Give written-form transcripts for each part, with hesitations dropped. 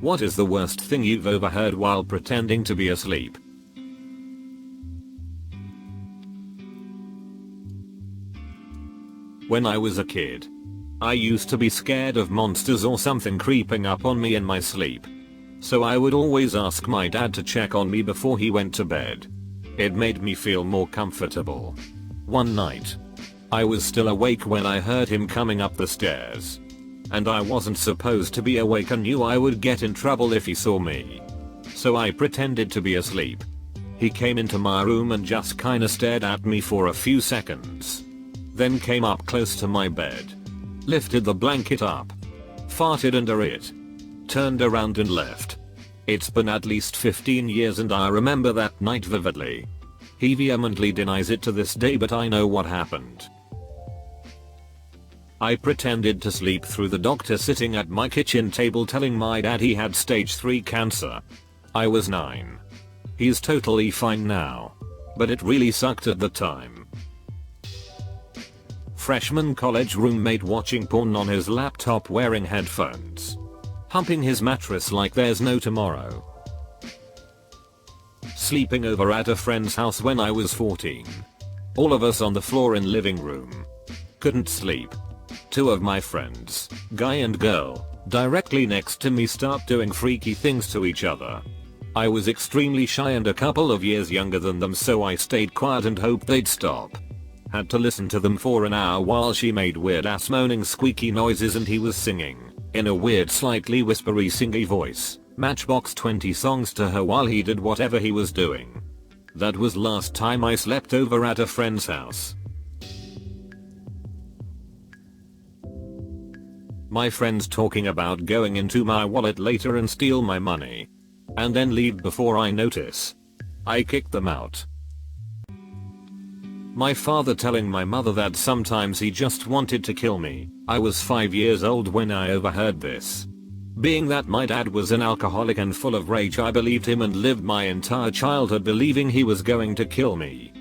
What is the worst thing you've overheard while pretending to be asleep? When I was a kid, I used to be scared of monsters or something creeping up on me in my sleep. So I would always ask my dad to check on me before he went to bed. It made me feel more comfortable. One night, I was still awake when I heard him coming up the stairs. And I wasn't supposed to be awake and knew I would get in trouble if he saw me. So I pretended to be asleep. He came into my room and just kinda stared at me for a few seconds. Then came up close to my bed. Lifted the blanket up. Farted under it. Turned around and left. It's been at least 15 years and I remember that night vividly. He vehemently denies it to this day, but I know what happened. I pretended to sleep through the doctor sitting at my kitchen table telling my dad he had stage 3 cancer. I was 9. He's totally fine now. But it really sucked at the time. Freshman college roommate watching porn on his laptop wearing headphones. Humping his mattress like there's no tomorrow. Sleeping over at a friend's house when I was 14. All of us on the floor in living room. Couldn't sleep. Two of my friends, guy and girl, directly next to me start doing freaky things to each other. I was extremely shy and a couple of years younger than them, so I stayed quiet and hoped they'd stop. Had to listen to them for an hour while she made weird ass moaning squeaky noises and he was singing, in a weird slightly whispery singy voice, Matchbox 20 songs to her while he did whatever he was doing. That was last time I slept over at a friend's house. My friends talking about going into my wallet later and steal my money. And then leave before I notice. I kicked them out. My father telling my mother that sometimes he just wanted to kill me. I was 5 years old when I overheard this. Being that my dad was an alcoholic and full of rage, I believed him and lived my entire childhood believing he was going to kill me.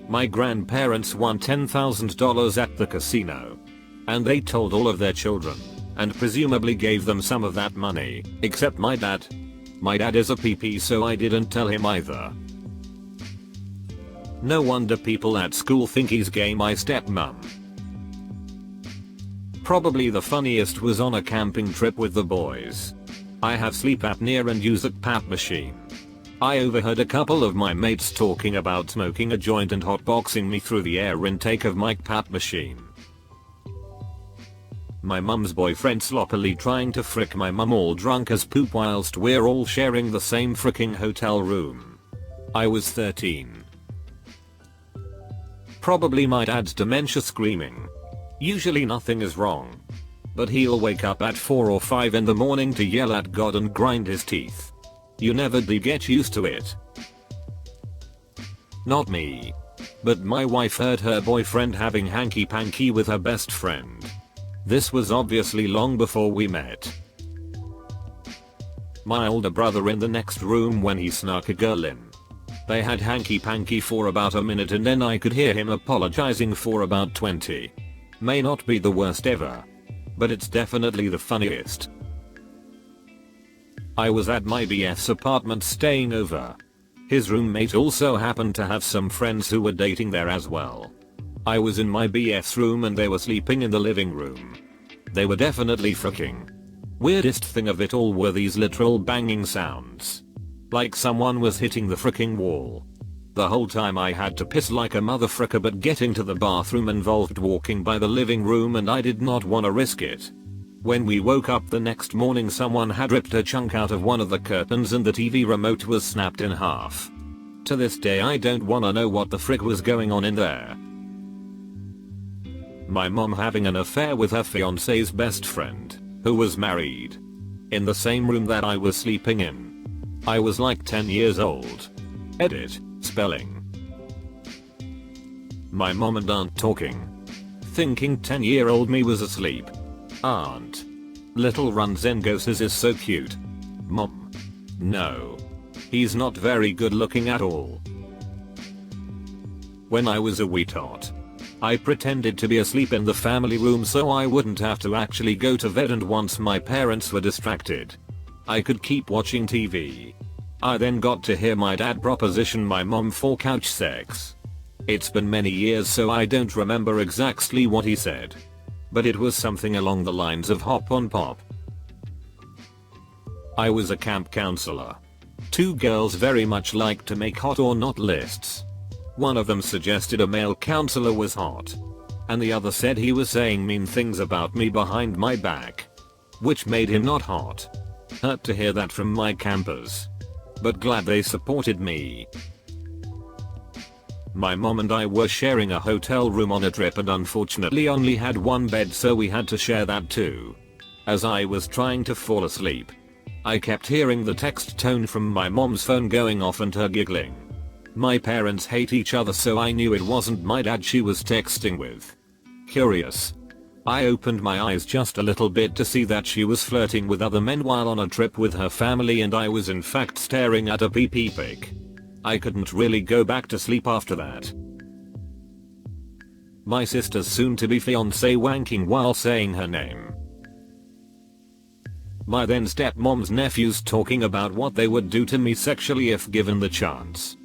My grandparents won $10,000 at the casino. And they told all of their children, and presumably gave them some of that money, except my dad. My dad is a PP, so I didn't tell him either. No wonder people at school think he's gay. My stepmom. Probably the funniest was on a camping trip with the boys. I have sleep apnea and use a CPAP machine. I overheard a couple of my mates talking about smoking a joint and hotboxing me through the air intake of my CPAP machine. My mum's boyfriend sloppily trying to frick my mum all drunk as poop whilst we're all sharing the same fricking hotel room. I was 13. Probably my dad's dementia screaming. Usually nothing is wrong. But he'll wake up at 4 or 5 in the morning to yell at God and grind his teeth. You never do get used to it. Not me. But my wife heard her boyfriend having hanky panky with her best friend. This was obviously long before we met. My older brother in the next room when he snuck a girl in. They had hanky panky for about a minute and then I could hear him apologizing for about 20. May not be the worst ever. But it's definitely the funniest. I was at my BF's apartment staying over. His roommate also happened to have some friends who were dating there as well. I was in my BF's room and they were sleeping in the living room. They were definitely fricking. Weirdest thing of it all were these literal banging sounds. Like someone was hitting the fricking wall. The whole time I had to piss like a motherfricker, but getting to the bathroom involved walking by the living room and I did not want to risk it. When we woke up the next morning, someone had ripped a chunk out of one of the curtains and the TV remote was snapped in half. To this day I don't wanna know what the frick was going on in there. My mom having an affair with her fiance's best friend, who was married. In the same room that I was sleeping in. I was like 10 years old. Edit, spelling. My mom and aunt talking. Thinking 10-year-old me was asleep. Aunt. Little runs and goes, "This is so cute." Mom. No. He's not very good looking at all. When I was a wee tot, I pretended to be asleep in the family room so I wouldn't have to actually go to bed, and once my parents were distracted, I could keep watching TV. I then got to hear my dad proposition my mom for couch sex. It's been many years so I don't remember exactly what he said, but it was something along the lines of hop on pop. I was a camp counselor. Two girls very much liked to make hot or not lists. One of them suggested a male counselor was hot, and the other said he was saying mean things about me behind my back, which made him not hot. Hurt to hear that from my campers, but glad they supported me. My mom and I were sharing a hotel room on a trip and unfortunately only had one bed, so we had to share that too. As I was trying to fall asleep, I kept hearing the text tone from my mom's phone going off and her giggling. My parents hate each other, so I knew it wasn't my dad she was texting with. Curious, I opened my eyes just a little bit to see that she was flirting with other men while on a trip with her family, and I was in fact staring at a pee-pee pic. I couldn't really go back to sleep after that. My sister's soon-to-be fiancé wanking while saying her name. My then stepmom's nephews talking about what they would do to me sexually if given the chance.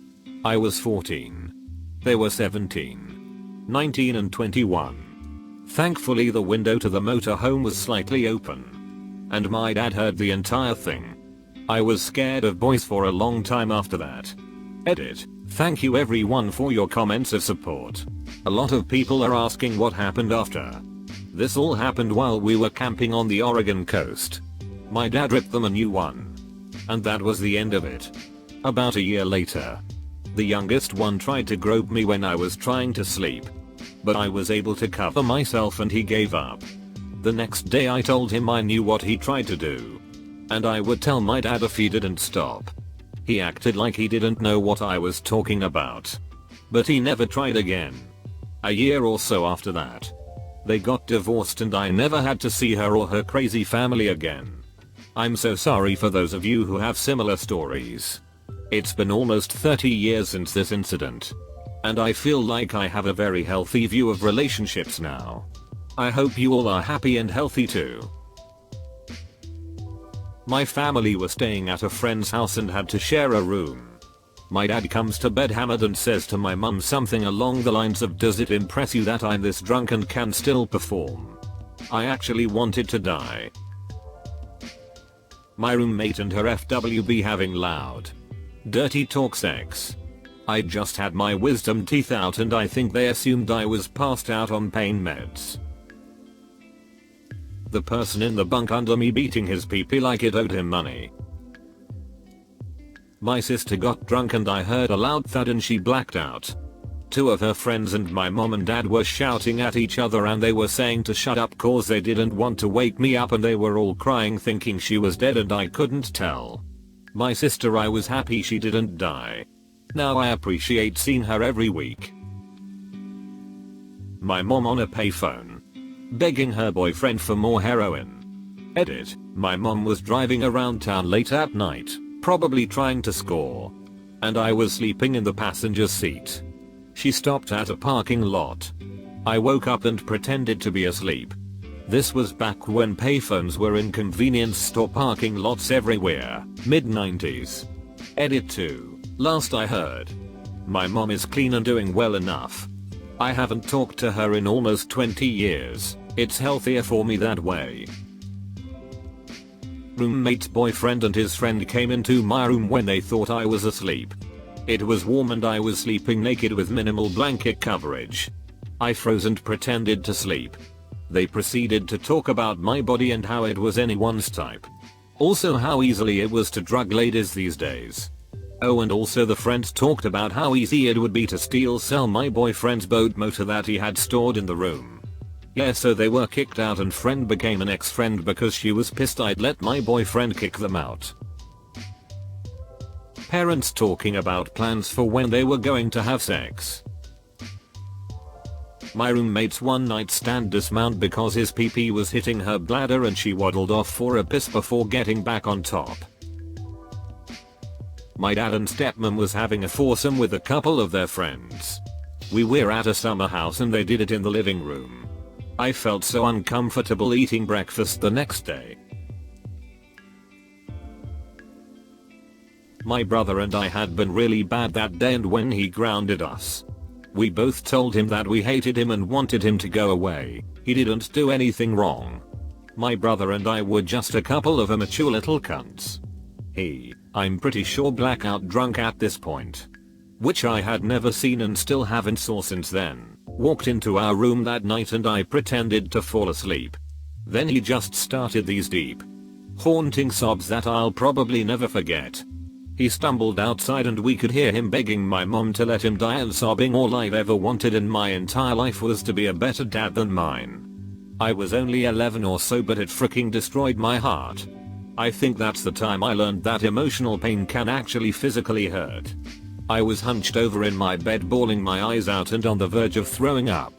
I was 14. They were 17, 19 and 21. Thankfully the window to the motorhome was slightly open, and my dad heard the entire thing. I was scared of boys for a long time after that. Edit. Thank you everyone for your comments of support. A lot of people are asking what happened after. This all happened while we were camping on the Oregon coast. My dad ripped them a new one, and that was the end of it. About a year later, the youngest one tried to grope me when I was trying to sleep, but I was able to cover myself and he gave up. The next day I told him I knew what he tried to do, and I would tell my dad if he didn't stop. He acted like he didn't know what I was talking about, but he never tried again. A year or so after that, they got divorced and I never had to see her or her crazy family again. I'm so sorry for those of you who have similar stories. It's been almost 30 years since this incident, and I feel like I have a very healthy view of relationships now. I hope you all are happy and healthy too. My family was staying at a friend's house and had to share a room. My dad comes to bed hammered and says to my mum something along the lines of, "Does it impress you that I'm this drunk and can still perform?" I actually wanted to die. My roommate and her FWB having loud, dirty talk sex. I just had my wisdom teeth out and I think they assumed I was passed out on pain meds. The person in the bunk under me beating his pee-pee like it owed him money. My sister got drunk and I heard a loud thud and she blacked out. Two of her friends and my mom and dad were shouting at each other and they were saying to shut up cause they didn't want to wake me up, and they were all crying thinking she was dead and I couldn't tell. My sister, I was happy she didn't die. Now I appreciate seeing her every week. My mom on a payphone, begging her boyfriend for more heroin. Edit. My mom was driving around town late at night, probably trying to score, and I was sleeping in the passenger seat. She stopped at a parking lot. I woke up and pretended to be asleep. This was back when payphones were in convenience store parking lots everywhere, mid-90s. Edit 2. Last I heard, my mom is clean and doing well enough. I haven't talked to her in almost 20 years. It's healthier for me that way. Roommate's boyfriend and his friend came into my room when they thought I was asleep. It was warm and I was sleeping naked with minimal blanket coverage. I froze and pretended to sleep. They proceeded to talk about my body and how it was anyone's type. Also how easily it was to drug ladies these days. Oh, and also the friends talked about how easy it would be to sell my boyfriend's boat motor that he had stored in the room. Yeah, so they were kicked out and friend became an ex-friend because she was pissed I'd let my boyfriend kick them out. Parents talking about plans for when they were going to have sex. My roommate's one night stand dismount because his pee-pee was hitting her bladder and she waddled off for a piss before getting back on top. My dad and stepmom was having a foursome with a couple of their friends. We were at a summer house and they did it in the living room. I felt so uncomfortable eating breakfast the next day. My brother and I had been really bad that day, and when he grounded us, we both told him that we hated him and wanted him to go away. He didn't do anything wrong. My brother and I were just a couple of immature little cunts. I'm pretty sure blackout drunk at this point, which I had never seen and still haven't saw since then, walked into our room that night and I pretended to fall asleep. Then he just started these deep, haunting sobs that I'll probably never forget. He stumbled outside and we could hear him begging my mom to let him die and sobbing, all I've ever wanted in my entire life was to be a better dad than mine. I was only 11 or so, but it freaking destroyed my heart. I think that's the time I learned that emotional pain can actually physically hurt. I was hunched over in my bed bawling my eyes out and on the verge of throwing up.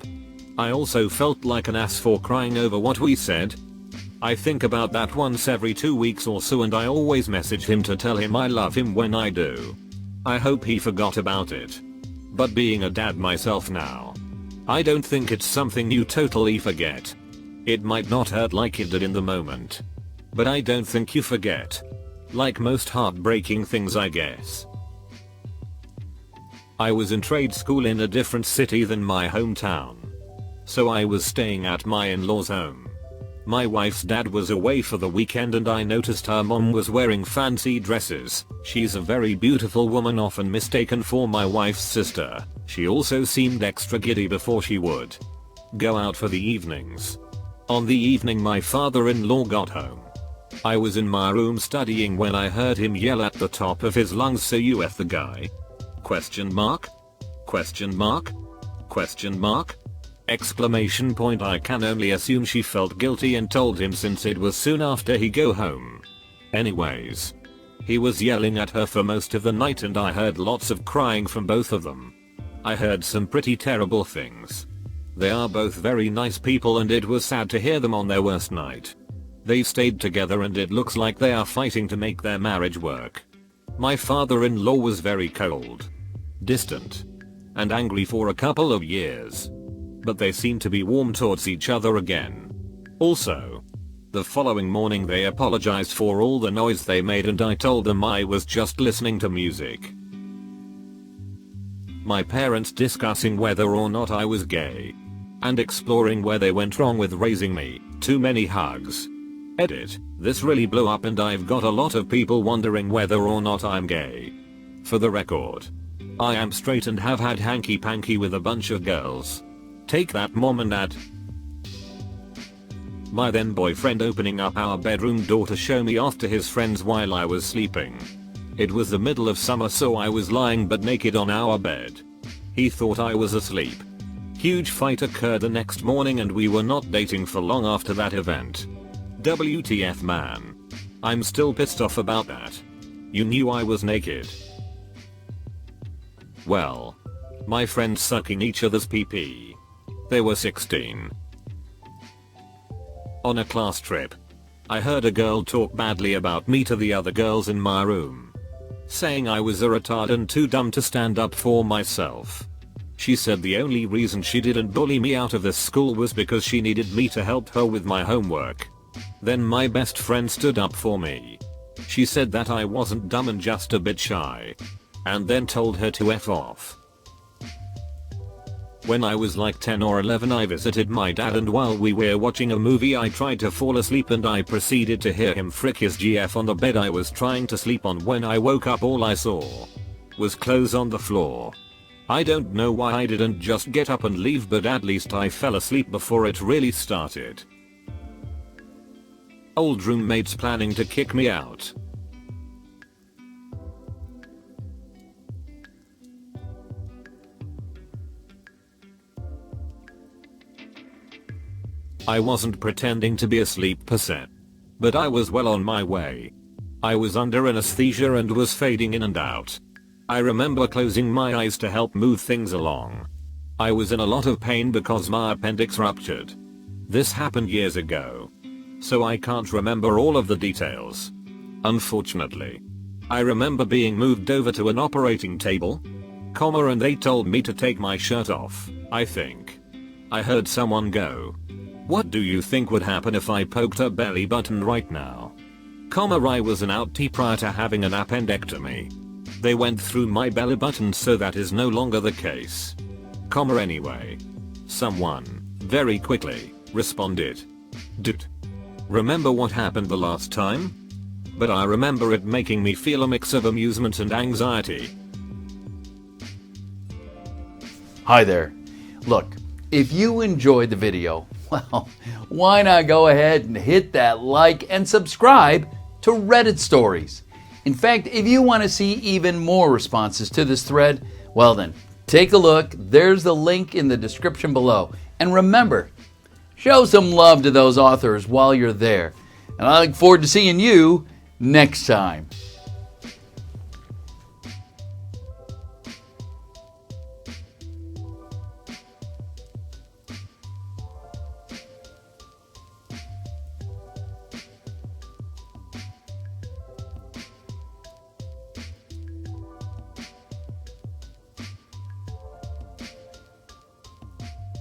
I also felt like an ass for crying over what we said. I think about that once every 2 weeks or so, and I always message him to tell him I love him when I do. I hope he forgot about it. But being a dad myself now, I don't think it's something you totally forget. It might not hurt like it did in the moment, but I don't think you forget. Like most heartbreaking things, I guess. I was in trade school in a different city than my hometown, so I was staying at my in-laws' home. My wife's dad was away for the weekend and I noticed her mom was wearing fancy dresses. She's a very beautiful woman, often mistaken for my wife's sister. She also seemed extra giddy before she would go out for the evenings. On the evening my father-in-law got home, I was in my room studying when I heard him yell at the top of his lungs, "So you F the guy? Question mark? Question mark? Question mark?" Exclamation point. I can only assume she felt guilty and told him since it was soon after he go home. Anyways, he was yelling at her for most of the night and I heard lots of crying from both of them. I heard some pretty terrible things. They are both very nice people and it was sad to hear them on their worst night. They stayed together and it looks like they are fighting to make their marriage work. My father-in-law was very cold, distant, and angry for a couple of years, but they seem to be warm towards each other again. Also, the following morning they apologized for all the noise they made and I told them I was just listening to music. My parents discussing whether or not I was gay, and exploring where they went wrong with raising me. Too many hugs. Edit. This really blew up and I've got a lot of people wondering whether or not I'm gay. For the record, I am straight and have had hanky-panky with a bunch of girls. Take that, mom and dad. My then boyfriend opening up our bedroom door to show me off to his friends while I was sleeping. It was the middle of summer so I was lying butt naked on our bed. He thought I was asleep. Huge fight occurred the next morning and we were not dating for long after that event. WTF, man. I'm still pissed off about that. You knew I was naked. Well, my friends sucking each other's pee-pee. They were 16. On a class trip, I heard a girl talk badly about me to the other girls in my room, saying I was a retard and too dumb to stand up for myself. She said the only reason she didn't bully me out of this school was because she needed me to help her with my homework. Then my best friend stood up for me. She said that I wasn't dumb and just a bit shy, and then told her to F off. When I was like 10 or 11 I visited my dad and while we were watching a movie I tried to fall asleep and I proceeded to hear him frick his GF on the bed I was trying to sleep on. When I woke up all I saw was clothes on the floor. I don't know why I didn't just get up and leave, but at least I fell asleep before it really started. Old roommates planning to kick me out. I wasn't pretending to be asleep per se, but I was well on my way. I was under anesthesia and was fading in and out. I remember closing my eyes to help move things along. I was in a lot of pain because my appendix ruptured. This happened years ago, so I can't remember all of the details. Unfortunately, I remember being moved over to an operating table, and they told me to take my shirt off, I think. I heard someone go, "What do you think would happen if I poked her belly button right now?" I was an outie prior to having an appendectomy. They went through my belly button, so that is no longer the case. Anyway. Someone, very quickly, responded, "Dude. Remember what happened the last time?" But I remember it making me feel a mix of amusement and anxiety. Hi there. Look, if you enjoyed the video, well, why not go ahead and hit that like and subscribe to Reddit Stories. In fact, if you want to see even more responses to this thread, well then, take a look. There's the link in the description below. And remember, show some love to those authors while you're there. And I look forward to seeing you next time.